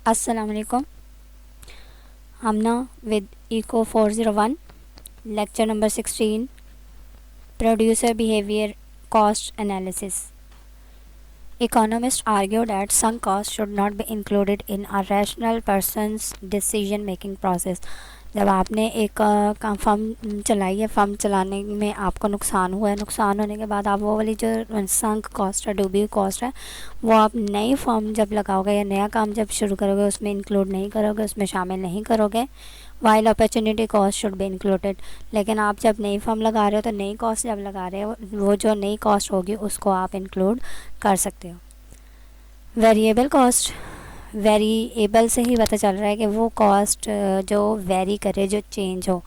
अस्सलाम वालेकुम। हम ना with eco 401 lecture number 16 producer behaviour cost analysis. Economists argue that sunk costs should not be included in a rational person's decision making process. जब आपने एक firm चलाई है, फर्म चलाने में आपको नुकसान हुआ है, नुकसान होने के बाद आप वो वाली जो संक कॉस्ट है, डूबी कॉस्ट है, वो आप नई फर्म जब लगाओगे या नया काम जब शुरू करोगे उसमें इंक्लूड नहीं करोगे, उसमें शामिल नहीं करोगे. While opportunity cost should be included. लेकिन आप जब नई फर्म लगा रहे हो तो नई कॉस्ट जब लगा रहे हो वो जो नई कॉस्ट होगी उसको आप इंक्लूड कर सकते हो. वेरिएबल कॉस्ट, वेरिएबल से ही पता चल रहा है कि वो कॉस्ट जो वेरी करे, जो चेंज हो.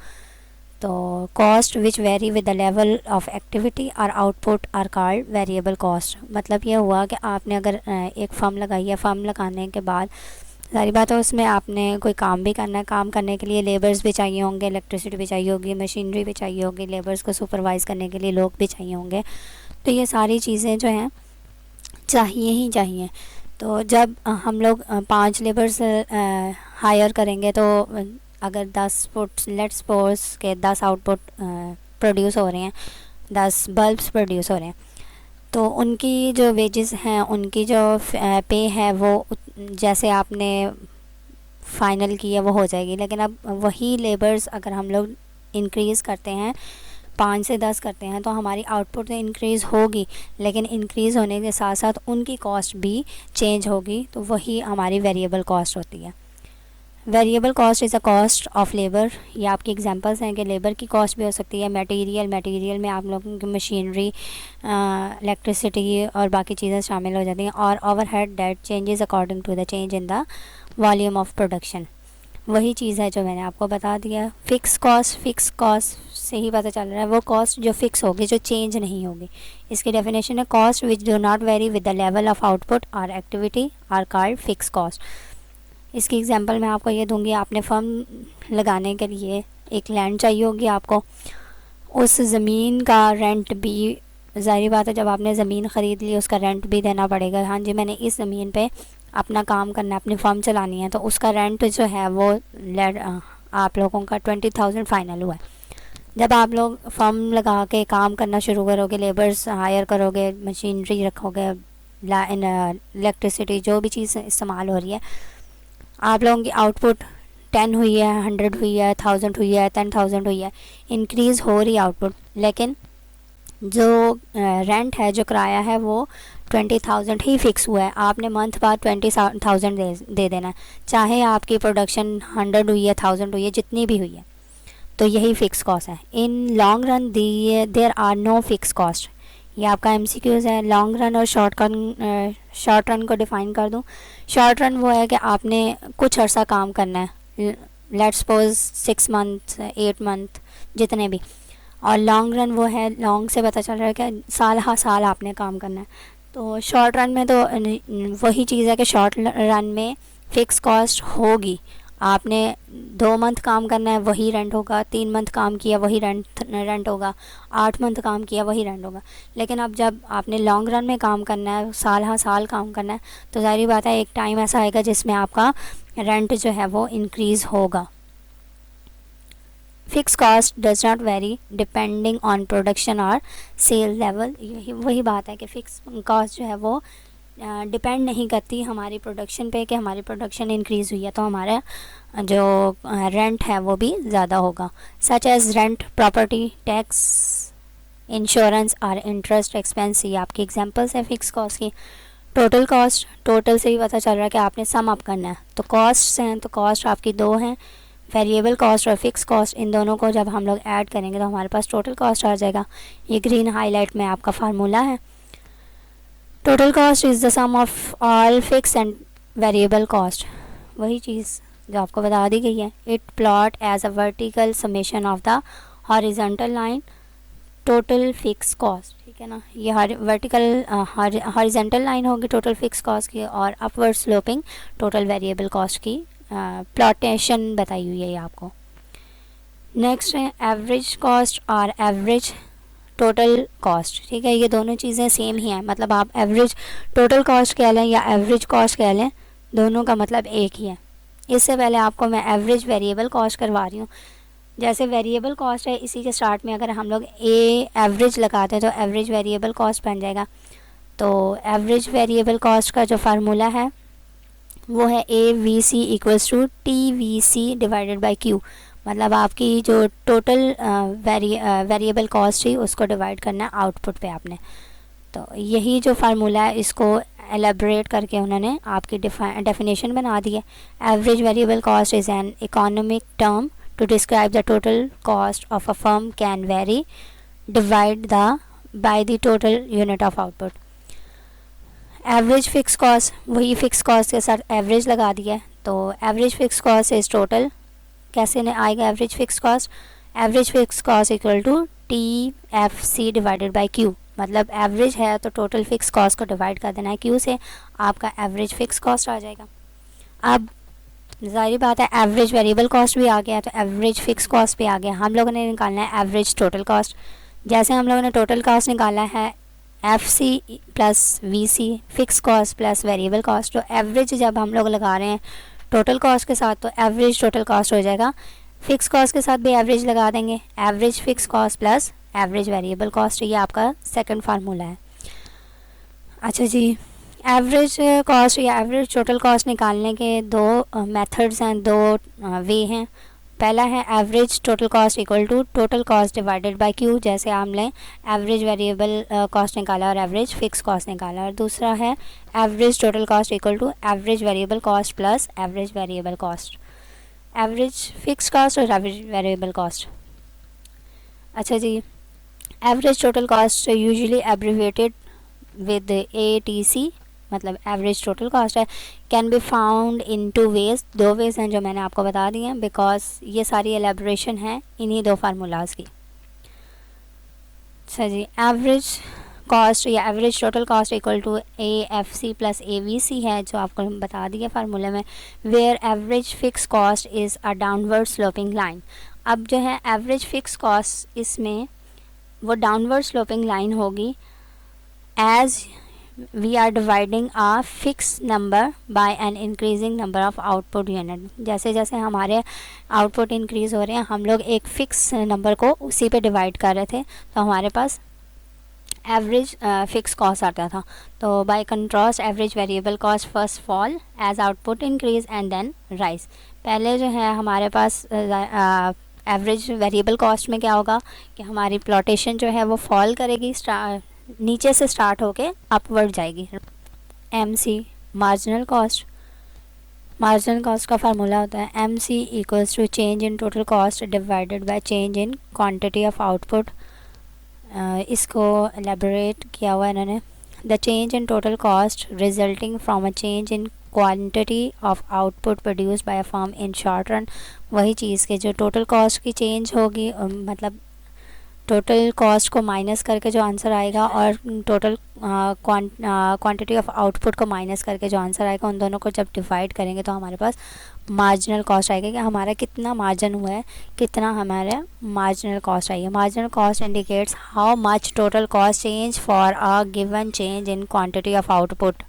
तो cost which vary with the level of activity और output are called variable cost. मतलब ये हुआ कि आपने अगर एक फर्म लगाई है, फर्म लगाने के बाद सारी बात है उसमें आपने कोई काम भी करना है, काम करने के लिए लेबर्स भी चाहिए होंगे, इलेक्ट्रिसिटी भी चाहिए होगी, मशीनरी भी चाहिए होगी, लेबर्स को सुपरवाइज़ करने के लिए लोग भी चाहिए होंगे. तो ये सारी चीज़ें जो हैं चाहिए ही चाहिए. तो जब हम लोग 5 लेबर्स हायर करेंगे तो अगर 10 फुट लेट्स सपोज के 10 आउटपुट प्रोड्यूस हो रहे हैं, 10 बल्ब्स प्रोड्यूस हो रहे हैं, तो उनकी जो वेजेस हैं, उनकी जो पे है वो जैसे आपने फाइनल की है वो हो जाएगी. लेकिन अब वही लेबर्स अगर हम लोग इंक्रीज़ करते हैं, 5 से 10 करते हैं, तो हमारी आउटपुट तो इंक्रीज़ होगी, लेकिन इंक्रीज़ होने के साथ साथ उनकी कॉस्ट भी चेंज होगी. तो वही हमारी वेरिएबल कॉस्ट होती है. Variable cost is a cost of labour. ये आपकी एग्जांपल्स हैं कि लेबर की कॉस्ट भी हो सकती है, मटेरियल में आप लोगों की मशीनरी, इलेक्ट्रिसिटी और बाकी चीज़ें शामिल हो जाती हैं. और overhead that changes according to the change in the volume of production. वही चीज़ है जो मैंने आपको बता दिया. फिक्स कॉस्ट से ही पता चल रहा है वो कॉस्ट जो फिक्स होगी, जो चेंज नहीं होगी. इसकी डेफिनेशन है cost which do not vary with the level of output और activity are called fix cost. इसकी एग्जांपल मैं आपको ये दूंगी. आपने फर्म लगाने के लिए एक लैंड चाहिए होगी आपको. उस ज़मीन का रेंट भी, ज़ाहिर बात है जब आपने ज़मीन ख़रीद ली उसका रेंट भी देना पड़ेगा. हाँ जी, मैंने इस ज़मीन पे अपना काम करना है, अपनी फर्म चलानी है, तो उसका रेंट जो है वो आप लोगों का 20,000 फाइनल हुआ है. जब आप लोग फर्म लगा के काम करना शुरू करोगे, लेबर्स हायर करोगे, मशीनरी रखोगे, इलेक्ट्रिसिटी जो भी चीज़ इस्तेमाल हो रही है, आप लोगों की आउटपुट 10 हुई है, 100 हुई है, 1000 हुई है, 10,000 हुई है, इंक्रीज़ हो रही है आउटपुट. लेकिन जो रेंट है, जो किराया है, वो 20,000 ही फिक्स हुआ है. आपने मंथ बाद 20,000 दे देना है, चाहे आपकी प्रोडक्शन 100 हुई है, 1000 हुई है, जितनी भी हुई है. तो यही फ़िक्स कॉस्ट है. In long run there are no fix cost. ये आपका MCQs है. लॉन्ग रन और शॉर्ट रन को डिफ़ाइन कर दूँ. शॉर्ट रन वो है कि आपने कुछ अर्सा काम करना है, लेट्स सपोज 6 मंथ, 8 मंथ, जितने भी. और लॉन्ग रन वो है, लॉन्ग से पता चल रहा है कि साल हर साल आपने काम करना है. तो शॉर्ट रन में तो वही चीज़ है कि शॉर्ट रन में फ़िक्स कॉस्ट होगी. आपने 2 मंथ काम करना है, वही रेंट होगा. 3 मंथ काम किया, वही रेंट होगा. 8 मंथ काम किया, वही रेंट होगा. लेकिन अब जब आपने लॉन्ग रन में काम करना है, साल हर साल काम करना है, तो ज़ाहिर बात है एक टाइम ऐसा आएगा जिसमें आपका रेंट जो है वो इंक्रीज़ होगा. Fix cost does not very depending on production और सेल लेवल. यही वही बात है कि फ़िक्स कॉस्ट जो है वो डिपेंड नहीं करती हमारी प्रोडक्शन पे कि हमारी प्रोडक्शन इंक्रीज़ हुई है तो हमारा जो रेंट है वो भी ज़्यादा होगा. Such as rent, property tax, insurance और इंटरेस्ट एक्सपेंस. ये आपकी एग्जांपल्स है फिक्स कॉस्ट की. टोटल कॉस्ट, टोटल से ही पता चल रहा है कि आपने सम अप करना है. तो कॉस्ट हैं, तो कॉस्ट आपकी 2 हैं, वेरिएबल कॉस्ट और फिक्स कॉस्ट. इन दोनों को जब हम लोग ऐड करेंगे तो हमारे पास टोटल कॉस्ट आ जाएगा. ये ग्रीन हाईलाइट में आपका फार्मूला है. Total cost is the sum of all fix and variable cost. वही चीज़ जो आपको बता दी गई है. It plot as a vertical summation of the horizontal line total fix cost. ठीक है ना, ये वर्टिकल हॉरिजॉन्टल लाइन होगी टोटल फिक्स कॉस्ट की, और upward sloping total variable cost की प्लॉटेशन बताई हुई है ये आपको. नेक्स्ट है एवरेज कॉस्ट और एवरेज टोटल कॉस्ट, ठीक है, ये दोनों चीज़ें सेम ही हैं, मतलब आप एवरेज टोटल कॉस्ट कह लें या एवरेज कॉस्ट कह लें, दोनों का मतलब एक ही है। इससे पहले आपको मैं एवरेज वेरिएबल कॉस्ट करवा रही हूँ। जैसे वेरिएबल कॉस्ट है, इसी के स्टार्ट में अगर हम लोग ए एवरेज लगाते हैं तो एवरेज वेरिएबल कॉस्ट बन जाएगा। तो एवरेज वेरिएबल कॉस्ट का जो फार्मूला है वो है A V C equals to T V C divided by Q, मतलब आपकी जो टोटल वेरिएबल कॉस्ट थी उसको डिवाइड करना है आउटपुट पे आपने। तो यही जो फार्मूला है इसको एलेबरेट करके उन्होंने आपकी डेफिनेशन बना दी है। Average variable cost is an economic term to describe the total cost of a firm can vary divide the by the total unit of output. Average fix cost, वही fix cost के साथ average लगा दिया है, तो average fix cost is total, कैसे आएगा average fix cost, average fix cost equal to T F C divided by Q, मतलब एवरेज है तो टोटल फिक्स कॉस्ट को डिवाइड कर देना है क्यू से, आपका एवरेज फिक्स कॉस्ट आ जाएगा। अब जाहिर बात है एवरेज वेरिएबल कॉस्ट भी आ गया तो एवरेज फिक्स कॉस्ट भी आ गया। हम लोगों ने निकालना है एवरेज टोटल कॉस्ट। जैसे हम लोगों ने टोटल कॉस्ट निकाला है F C plus V C, fix cost plus variable cost, तो एवरेज जब हम लोग लगा रहे हैं टोटल कॉस्ट के साथ तो एवरेज टोटल कॉस्ट हो जाएगा, फिक्स कॉस्ट के साथ भी एवरेज लगा देंगे, average fix cost plus average variable cost, ये आपका सेकंड फार्मूला है। अच्छा जी, एवरेज कॉस्ट या एवरेज टोटल कॉस्ट निकालने के दो मेथड्स हैं, दो वे हैं। पहला है average total cost equal to total cost divided by Q, जैसे हमने एवरेज वेरिएबल कॉस्ट निकाला और एवरेज फिक्स कॉस्ट निकाला। और दूसरा है average total cost equal to average variable cost plus average variable cost, average fix cost और average variable cost. अच्छा जी, average total cost usually abbreviated with ATC, मतलब एवरेज टोटल कॉस्ट है, can be found in two ways, दो ways हैं जो मैंने आपको बता दी हैं, बिकॉज ये सारी एलेबोरेशन है इन्हीं दो फार्मूलाज की। अच्छा जी, एवरेज कॉस्ट या average total cost equal to AFC plus AVC है, जो आपको बता दिया फार्मूले में, where average fix cost is a downward sloping line. अब जो है एवरेज फिक्स कॉस्ट, इसमें वो डाउनवर्ड स्लोपिंग लाइन होगी as we are dividing a fixed number by an increasing number of output unit। जैसे जैसे हमारे आउटपुट इंक्रीज़ हो रहे हैं हम लोग एक फ़िक्स नंबर को उसी पे डिवाइड कर रहे थे, तो हमारे पास एवरेज फिक्स कॉस्ट आता था। तो by contrast average variable cost first fall as output increase and then rise. पहले जो है हमारे पास एवरेज वेरिएबल कॉस्ट में क्या होगा कि हमारी प्लॉटेशन जो है वो फॉल करेगी, नीचे से स्टार्ट होके अपवर्ड जाएगी। MC marginal cost, marginal cost का फार्मूला होता है MC equals to change in total cost divided by change in quantity of output. इसको एलेबोरेट किया हुआ है इन्होंने, the change in total cost resulting from a change in quantity of output produce by a firm in short run. वही चीज़ के जो total cost की चेंज होगी, मतलब टोटल कॉस्ट को माइनस करके जो आंसर आएगा और टोटल क्वांटिटी ऑफ आउटपुट को माइनस करके जो आंसर आएगा, उन दोनों को जब डिवाइड करेंगे तो हमारे पास मार्जिनल कॉस्ट आएगा कि हमारा कितना मार्जिन हुआ है, कितना हमारा मार्जिनल कॉस्ट आई है। Marginal cost indicates how much total cost change for a given change in quantity of output.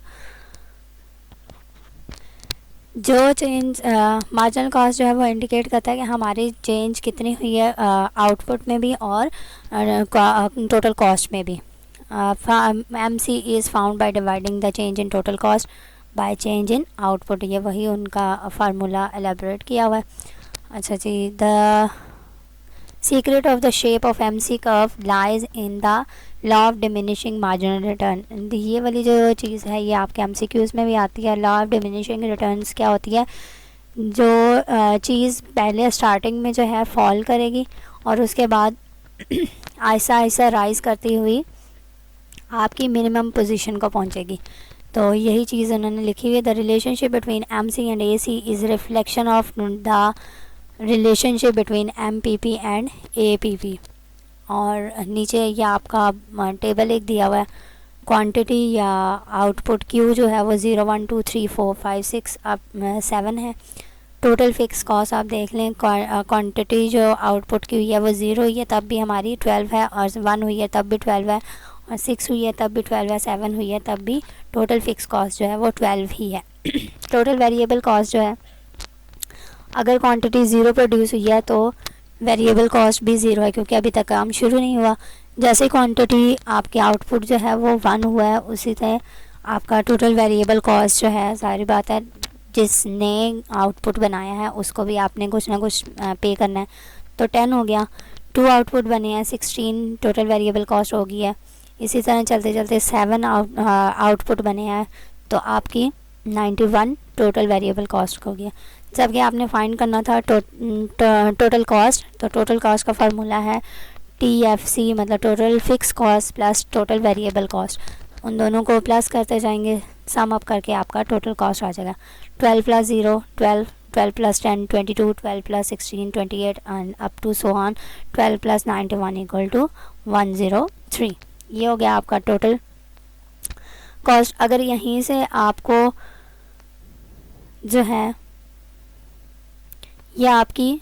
जो चेंज मार्जिनल कॉस्ट जो है वो इंडिकेट करता है कि हमारी चेंज कितनी हुई है आउटपुट में भी और टोटल कॉस्ट में भी। MC is found by dividing the change in total cost by change in output, ये वही उनका फार्मूला एलेबोरेट किया हुआ है। अच्छा जी, the secret of the shape of MC curve lies in the law of diminishing marginal return. ये वाली जो चीज़ है ये आपके MCQs में भी आती है। लॉ ऑफ डिमिनिशिंग रिटर्न्स क्या होती है, जो चीज़ पहले स्टार्टिंग में जो है फॉल करेगी और उसके बाद ऐसा ऐसा राइज करती हुई आपकी मिनिमम पोजीशन को पहुंचेगी। तो यही चीज़ उन्होंने लिखी हुई है। The relationship between MC and AC is reflection of the relationship between MPP and APP। और नीचे ये आपका टेबल एक दिया हुआ है, क्वांटिटी या आउटपुट Q जो है वो 0 1 2 3 4 5 6 अब 7 है। टोटल फिक्स कॉस्ट आप देख लें, क्वांटिटी जो आउटपुट की हुई है वो 0 हुई है तब भी हमारी 12 है, और 1 हुई है तब भी 12 है, और 6 हुई है तब भी 12 है, 7 हुई है तब भी टोटल फिक्स कॉस्ट जो है वो 12 ही है। टोटल वेरिएबल कॉस्ट जो है, अगर क्वांटिटी 0 प्रोड्यूस हुई है तो वेरिएबल कॉस्ट भी 0 है, क्योंकि अभी तक काम शुरू नहीं हुआ। जैसे क्वांटिटी आपके आउटपुट जो है वो 1 हुआ है, उसी तरह आपका टोटल वेरिएबल कॉस्ट जो है, सारी बात है जिसने आउटपुट बनाया है उसको भी आपने कुछ ना कुछ पे करना है। तो 10 हो गया, 2 आउटपुट बने हैं, 16 टोटल वेरिएबल कॉस्ट हो गई है। इसी तरह चलते चलते 7 आउटपुट बने हैं, तो आपकी 91 टोटल वेरिएबल कॉस्ट हो गया। जबकि आपने फाइंड करना था टोटल कॉस्ट, तो टोटल कॉस्ट का फार्मूला है TFC, मतलब total fix cost plus total variable cost. उन दोनों को प्लस करते जाएंगे, सम अप करके आपका टोटल कॉस्ट आ जाएगा। 12 + 0 12, 12 + 10 22, 12 + 16 28 and up to so on 12 + 91 = 103। ये हो गया आपका टोटल कॉस्ट। अगर यहीं से आपको जो है यह आपकी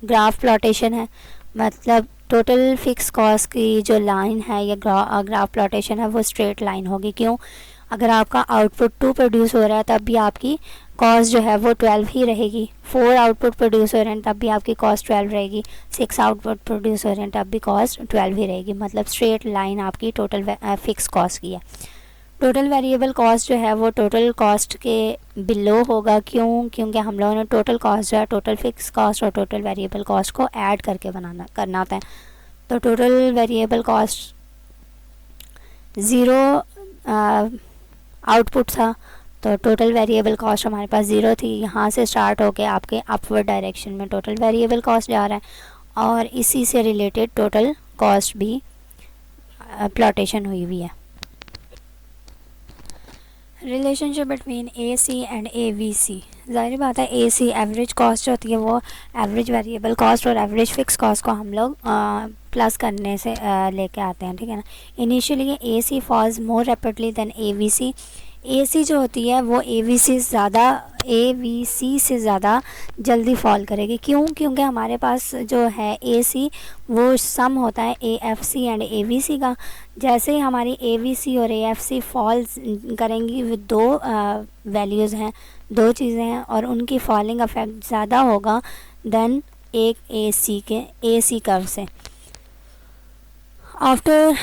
ग्राफ प्लॉटेशन है, मतलब टोटल फिक्स कॉस्ट की जो लाइन है या ग्राफ प्लॉटेशन है वो स्ट्रेट लाइन होगी। क्यों? अगर आपका आउटपुट 2 प्रोड्यूस हो रहा है तब भी आपकी कॉस्ट जो है वो 12 ही रहेगी। 4 आउटपुट प्रोड्यूस हो रहे हैं तब भी आपकी कॉस्ट 12 रहेगी। 6 आउटपुट प्रोड्यूस हो रहे हैं तब भी कॉस्ट 12 ही रहेगी, मतलब स्ट्रेट लाइन आपकी टोटल फिक्स कॉस्ट की है। टोटल वेरिएबल कॉस्ट जो है वो टोटल कॉस्ट के बिलो होगा। क्यों? क्योंकि हम लोगों ने टोटल कॉस्ट जो है टोटल फिक्स कॉस्ट और टोटल वेरिएबल कॉस्ट को ऐड करके करना होता है। तो टोटल वेरिएबल कॉस्ट 0 आउटपुट था, तो टोटल वेरिएबल कॉस्ट हमारे पास 0 थी। यहाँ से स्टार्ट होके आपके अपवर्ड डायरेक्शन में टोटल वेरिएबल कॉस्ट जा रहा है, और इसी से रिलेटेड टोटल कॉस्ट भी प्लॉटेशन हुई हुई है। Relationship between AC and AVC, ज़ाहिर बात है AC एवरेज कॉस्ट जो होती है वो एवरेज वेरिएबल कॉस्ट और एवरेज फिक्स कॉस्ट को हम लोग प्लस करने से लेके आते हैं, ठीक है ना। Initially AC falls more rapidly than AVC। AC जो होती है वो AVC से ज़्यादा जल्दी फॉल करेगी। क्यों? क्योंकि हमारे पास जो है AC वो सम होता है AFC एंड AVC का। जैसे ही हमारी AVC और AFC फॉल्स करेंगी, वो 2 वैल्यूज़ हैं, 2 चीज़ें हैं, और उनकी फॉलिंग अफेक्ट ज़्यादा होगा देन एक AC कर्व से। After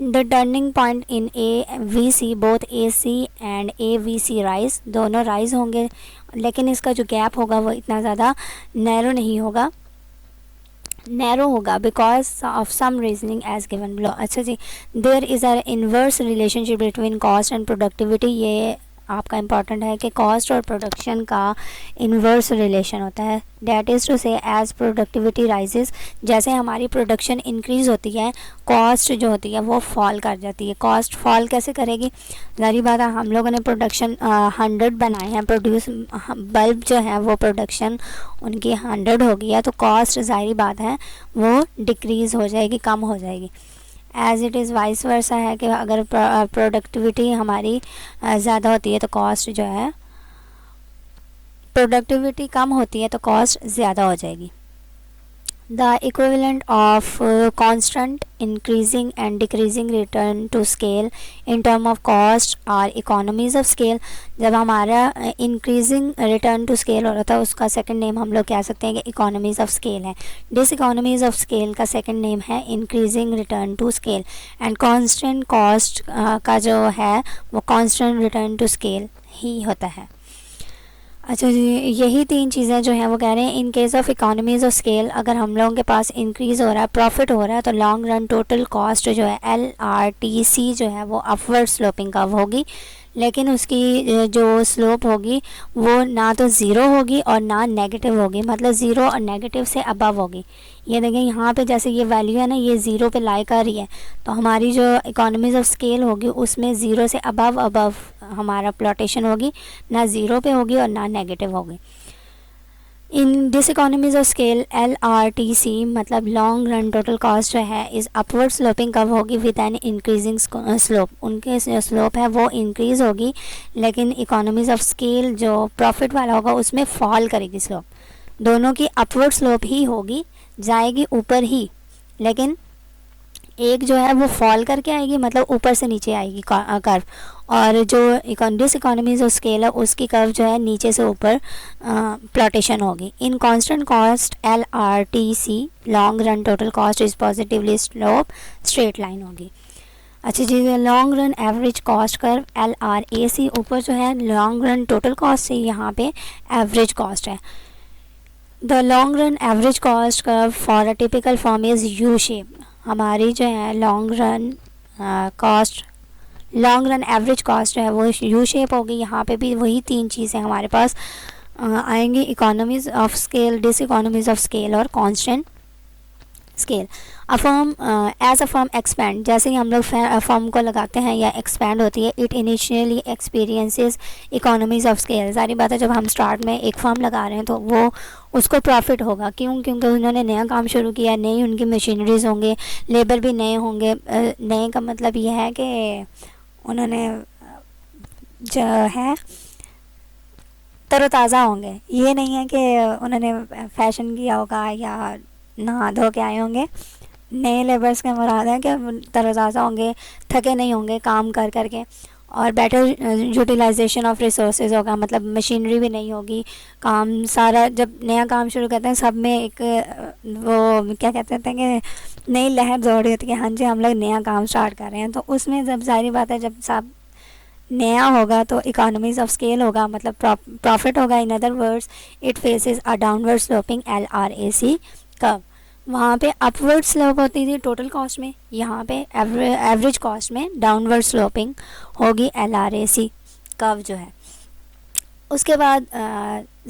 the turning point in AVC both AC and AVC rise, दोनों राइज होंगे, लेकिन इसका जो गैप होगा वो इतना ज़्यादा नैरो नहीं होगा, नैरो होगा because of some reasoning as given below. अच्छा जी, there is a inverse relationship between cost and productivity. ये आपका इंपॉर्टेंट है कि कॉस्ट और प्रोडक्शन का इन्वर्स रिलेशन होता है। डैट इज़ टू से एज प्रोडक्टिविटी राइजेस, जैसे हमारी प्रोडक्शन इंक्रीज़ होती है कॉस्ट जो होती है वो फॉल कर जाती है। कॉस्ट फॉल कैसे करेगी? ज़ाहिर बात है, हम लोगों ने प्रोडक्शन 100 बनाए हैं, प्रोड्यूस बल्ब जो है वो प्रोडक्शन उनकी 100 हो गई है, तो कॉस्ट ज़ाहिर बात है वो डिक्रीज़ हो जाएगी, कम हो जाएगी। As it is vice versa है कि अगर प्रोडक्टिविटी हमारी ज़्यादा होती है तो कॉस्ट जो है, प्रोडक्टिविटी कम होती है तो कॉस्ट ज़्यादा हो जाएगी। The equivalent of constant increasing and decreasing return to scale in term of cost or economies of scale। जब हमारा increasing return to scale हो रहा था, उसका second name हम लोग कह सकते हैं कि economies of scale है। diseconomies of scale का second name है increasing return to scale, and constant cost का जो है वो constant return to scale ही होता है। अच्छा जी, यही 3 चीज़ें जो हैं वो कह रहे हैं in case of economies of scale, अगर हम लोगों के पास इंक्रीज़ हो रहा है, प्रॉफिट हो रहा है, तो लॉन्ग रन टोटल कॉस्ट जो है LRTC जो है वो अपवर्ड स्लोपिंग कर्व होगी, लेकिन उसकी जो स्लोप होगी वो ना तो ज़ीरो होगी और ना नेगेटिव होगी, मतलब ज़ीरो और नेगेटिव से अबव होगी। ये देखें यहाँ पे जैसे ये वैल्यू है ना, ये ज़ीरो पे लाई कर रही है, तो हमारी जो इकोनॉमीज़ ऑफ स्केल होगी उसमें ज़ीरो से अबव हमारा प्लॉटेशन होगी, ना ज़ीरो पे होगी और ना नेगेटिव होगी। In this economies of scale LRTC मतलब लॉन्ग रन टोटल कॉस्ट जो है इज़ अपवर्ड स्लोपिंग कब होगी विद एन इंक्रीजिंग स्लोप, उनके स्लोप है वो इंक्रीज़ होगी, लेकिन इकोनॉमीज ऑफ स्केल जो प्रॉफिट वाला होगा उसमें फॉल करेगी स्लोप। दोनों की अपवर्ड स्लोप ही होगी, जाएगी ऊपर ही, लेकिन एक जो है वो फॉल करके आएगी, मतलब ऊपर से नीचे आएगी कर्व, और जो दिस इकोनॉमीज ऑफ स्केल है उसकी कर्व जो है नीचे से ऊपर प्लॉटेशन होगी। In constant cost LRTC long run total cost is positively slope straight line होगी। अच्छा जी, long run average cost curve LRAC ऊपर जो है लॉन्ग रन टोटल कॉस्ट से यहाँ पे एवरेज कॉस्ट है। The long run average cost curve for a typical form is U shape. हमारी जो है लॉन्ग रन एवरेज कॉस्ट जो है वो यू शेप होगी। यहाँ पे भी वही तीन चीज़ें हमारे पास आएंगी, economies of scale, dish economies of scale और constant scale. As a firm expand, जैसे ही हम लोग फर्म को लगाते हैं या एक्सपैंड होती है, it initially experiences economies of scale. सारी बात है, जब हम स्टार्ट में एक फर्म लगा रहे हैं तो वो उसको प्रॉफिट होगा, क्यों? क्योंकि उन्होंने नया काम शुरू किया, नई उनकी मशीनरीज होंगे, लेबर भी नए होंगे। नए का मतलब ये है कि उन्होंने जो है तरोताज़ा होंगे, ये नहीं है कि उन्होंने फैशन किया होगा या नहा धो के आए होंगे। नए लेबर्स का मुराद है कि तरोताज़ा होंगे, थके नहीं होंगे काम कर कर के, और बेटर यूटिलाइजेशन ऑफ रिसोर्सेज होगा, मतलब मशीनरी भी नहीं होगी। काम सारा जब नया काम शुरू करते हैं सब में एक वो क्या कहते हैं कि नई लहर दौड़ रही होती है कि हाँ जी हम लोग नया काम स्टार्ट कर रहे हैं। तो उसमें जब जाहिर बात है जब सब नया होगा तो इकोनॉमीज ऑफ स्केल होगा, मतलब प्रॉफिट होगा। In other words it faces a downward sloping LRAC curve. वहाँ पे अपवर्ड स्लोप होती थी टोटल कॉस्ट में, यहाँ पे एवरेज कॉस्ट में डाउनवर्ड स्लोपिंग होगी LRAC कर्व जो है। उसके बाद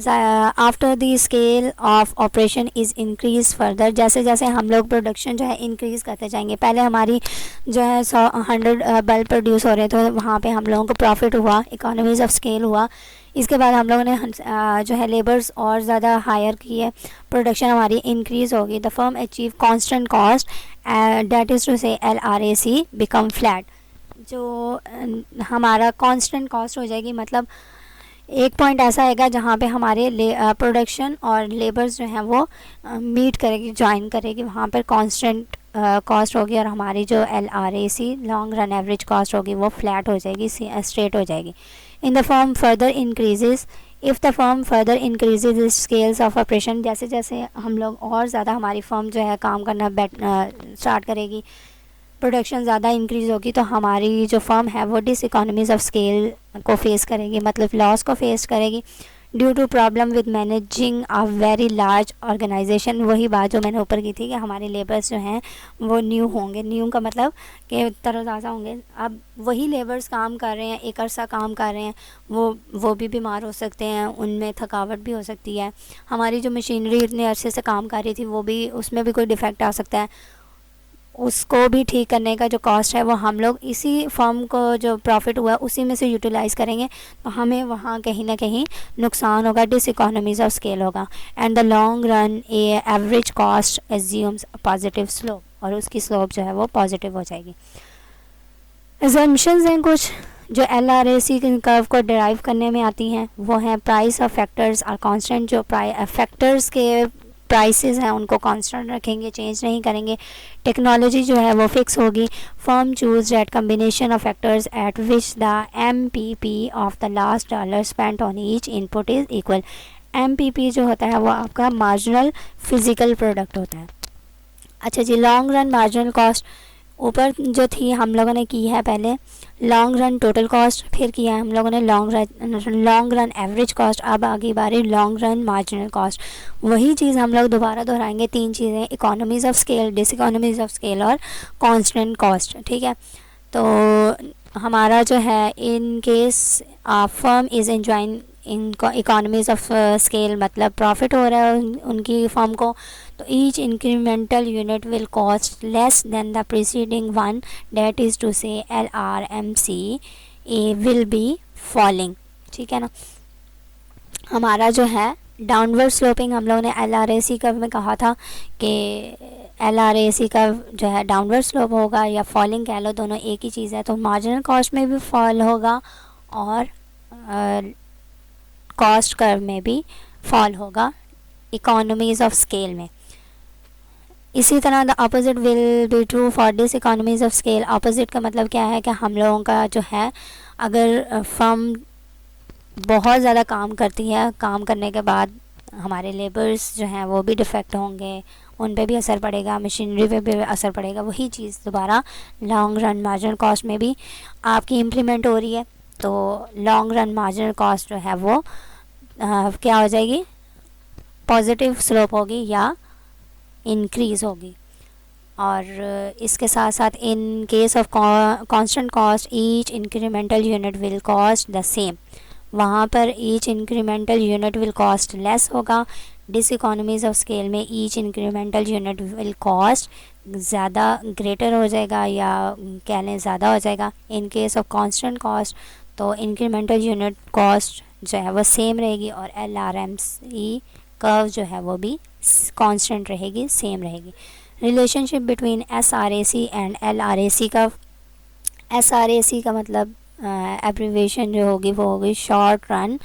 after the scale of operation is increase further, जैसे जैसे हम लोग प्रोडक्शन जो है इंक्रीज़ करते जाएंगे। पहले हमारी जो है 100 बल्ब प्रोड्यूस हो रहे थे, वहाँ पे हम लोगों को प्रॉफिट हुआ, इकोनॉमीज ऑफ स्केल हुआ। इसके बाद हम लोगों ने जो है लेबर्स और ज़्यादा हायर किए, प्रोडक्शन हमारी इंक्रीज़ होगी। The firm achieve constant cost that is to say LRAC become flat. जो हमारा कांस्टेंट कॉस्ट हो जाएगी, मतलब एक पॉइंट ऐसा आएगा जहाँ पे हमारे प्रोडक्शन और लेबर्स जो हैं वो मीट करेगी, ज्वाइन करेगी, वहाँ पर कांस्टेंट कॉस्ट होगी, और हमारी जो LRAC long run average cost होगी वो फ्लैट हो जाएगी, स्ट्रेट हो जाएगी। In the firm further increases, if the firm further increases scales of operation, जैसे जैसे हम लोग और ज़्यादा हमारी फर्म जो है काम करना स्टार्ट करेगी, प्रोडक्शन ज़्यादा इंक्रीज़ होगी, तो हमारी जो फर्म है वो डिस इकोनॉमीज ऑफ स्केल को फेस करेगी, मतलब लॉस को फेस करेगी due to problem with managing a very large organisation. वही बात जो मैंने ऊपर की थी कि हमारे लेबर्स जो हैं वो न्यू होंगे, न्यू का मतलब कि तरोताज़ा होंगे। अब वही लेबर्स काम कर रहे हैं, एक अरसा काम कर रहे हैं, वो भी बीमार हो सकते हैं, उनमें थकावट भी हो सकती है। हमारी जो मशीनरी इतने अरसे से काम कर रही थी वो भी, उसमें भी कोई डिफेक्ट आ सकता है, उसको भी ठीक करने का जो कॉस्ट है वो हम लोग इसी फर्म को जो प्रॉफिट हुआ उसी में से यूटिलाइज़ करेंगे, तो हमें वहाँ कहीं ना कहीं नुकसान होगा, डिस इकोनॉमीज ऑफ स्केल होगा। And the long run average cost assumes positive slope, और उसकी स्लोप जो है वो पॉजिटिव हो जाएगी। एजम्पशंस हैं कुछ जो LRAC कर्व को डिराइव करने में आती हैं, वो हैं price of factors are constant. जो फैक्टर्स के प्राइसेस हैं उनको कांस्टेंट रखेंगे, चेंज नहीं करेंगे। टेक्नोलॉजी जो है वो फिक्स होगी। Firm choose that combination of factors eight which the MPP of the last dollar spent on each input is equal. MPP जो होता है वो आपका मार्जिनल फिजिकल प्रोडक्ट होता है। अच्छा जी, लॉन्ग रन मार्जिनल कॉस्ट ऊपर जो थी हम लोगों ने की है पहले लॉन्ग रन टोटल कॉस्ट, फिर किया है हम लोगों ने लॉन्ग रन एवरेज कॉस्ट, अब आगे बारी लॉन्ग रन मार्जिनल कॉस्ट। वही चीज़ हम लोग दोबारा दोहराएंगे, तीन चीज़ें, economies of scale, dis economies of scale और कांस्टेंट कॉस्ट। ठीक है, तो हमारा जो है in case firm is enjoying in economies of scale, मतलब प्रॉफिट हो रहा है उनकी फर्म को, तो each incremental unit will cost less than the preceding one, that is to say LRMC will be falling. ठीक है ना, हमारा जो है डाउनवर्ड स्लोपिंग हम लोगों ने LRAC कर्व में कहा था कि LRAC कर्व जो है डाउनवर्ड स्लोप होगा या फॉलिंग कह लो, दोनों एक ही चीज़ है। तो मार्जिनल कॉस्ट में भी फॉल होगा और कॉस्ट कर्व में भी फॉल होगा इकोनॉमीज़ ऑफ स्केल में। इसी तरह the opposite will be true for this economies of scale. Opposite का मतलब क्या है कि हम लोगों का जो है, अगर फर्म बहुत ज़्यादा काम करती है, काम करने के बाद हमारे लेबर्स जो हैं वो भी डिफेक्ट होंगे, उन पे भी असर पड़ेगा, मशीनरी पे भी असर पड़ेगा। वही चीज़ दोबारा लॉन्ग रन मार्जिनल कॉस्ट में भी आपकी इम्प्लीमेंट हो रही है। तो लॉन्ग रन मार्जिनल कॉस्ट जो है वो क्या हो जाएगी, पॉजिटिव स्लोप होगी या इंक्रीज़ होगी। और इसके साथ साथ in case of constant cost each incremental unit will cost the same, वहाँ पर each incremental unit will cost less होगा। डिस इकोनॉमीज़ ऑफ स्केल में each incremental unit will cost ज़्यादा ग्रेटर हो जाएगा या कह लें ज़्यादा हो जाएगा। In case of constant cost तो इंक्रीमेंटल यूनिट कॉस्ट जो है वो सेम रहेगी और LRMC कर्व जो है वो भी कांस्टेंट रहेगी, सेम रहेगी। Relationship between SRAC and LRAC curve. SRAC का मतलब एब्रीवेशन जो होगी वो होगी शॉर्ट रन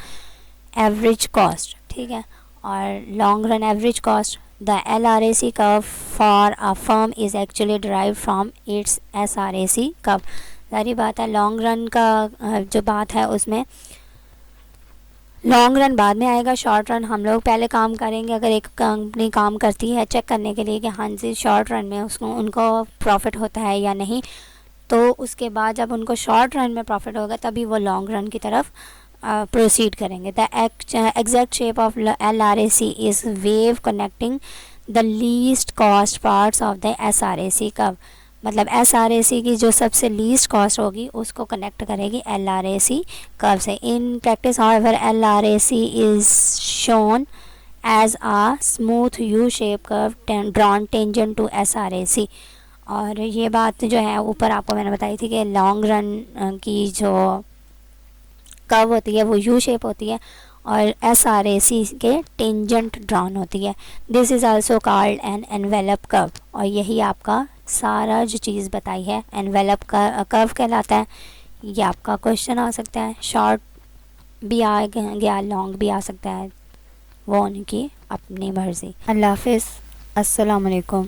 एवरेज कॉस्ट, ठीक है, और long run average cost. The LRAC curve for a firm is actually derive from its SRAC curve. सारी बात है, लॉन्ग रन का जो बात है उसमें लॉन्ग रन बाद में आएगा, शॉर्ट रन हम लोग पहले काम करेंगे। अगर एक कंपनी काम करती है चेक करने के लिए कि हाँ जी शॉर्ट रन में उसको उनको प्रॉफिट होता है या नहीं, तो उसके बाद जब उनको शॉर्ट रन में प्रॉफिट होगा तभी वो लॉन्ग रन की तरफ प्रोसीड करेंगे। The exact shape of LRAC is wave connecting the least cost parts of the SRAC curve. मतलब SRAC की जो सबसे लीस्ट कॉस्ट होगी उसको कनेक्ट करेगी LRAC कर्व से। In practice however LRAC is shown as a smooth U shape curve drawn tangent to SRAC। और ये बात जो है ऊपर आपको मैंने बताई थी कि लॉन्ग रन की जो कर्व होती है वो यू शेप होती है और SRAC के टेंजेंट ड्रॉन होती है। This is also called an envelope curve. और यही आपका सारा जो चीज़ बताई है एनवेलप कर्व कहलाता है। ये आपका क्वेश्चन आ सकता है, शॉर्ट भी आ गया, लॉन्ग भी आ सकता है, वो उनकी अपनी मर्ज़ी। अल्लाह हाफ़िज़, अस्सलाम वालेकुम।